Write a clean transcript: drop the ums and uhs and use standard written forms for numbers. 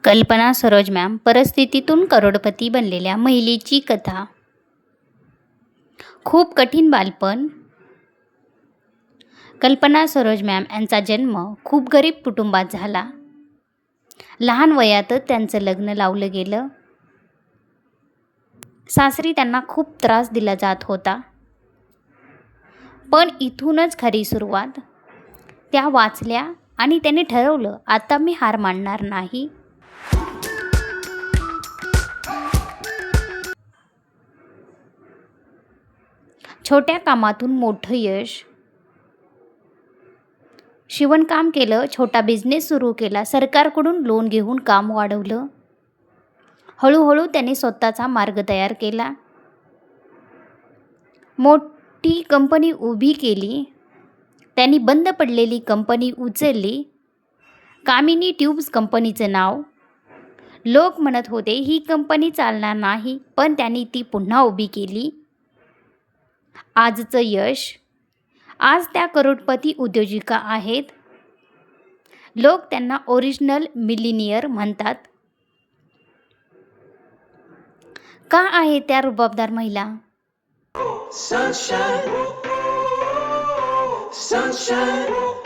Kalpana Saroj ma'am परिस्थितीतून करोडपती बनलेल्या महिलेची कथा. खूप कठीण बालपण. कल्पना सरोज मॅम यांचा जन्म खूप गरीब कुटुंबात झाला. लहान वयातच त्यांचं लग्न लावलं गेलं. सासरी त्यांना खूप त्रास दिला जात होता. पण इथूनच खरी सुरुवात. त्या वाचल्या आणि त्यांनी ठरवलं, आता मी हार मानणार नाही. छोट्या कामातून मोठं यश. शिवणकाम केलं, छोटा बिझनेस सुरू केला, सरकारकडून लोन घेऊन काम वाढवलं. हळूहळू त्यांनी स्वतःचा मार्ग तयार केला. मोठी कंपनी उभी केली. त्यांनी बंद पडलेली कंपनी उचलली. कामिनी ट्यूब्स कंपनीचं नाव. लोक म्हणत होते ही कंपनी चालणार नाही, पण त्यांनी ती पुन्हा उभी केली. आजचं यश. आज त्या करोडपती उद्योजिका आहेत. लोक त्यांना ओरिजिनल मिलिनियर म्हणतात. का आहे त्या रुबाबदार महिला? Sunshine, sunshine.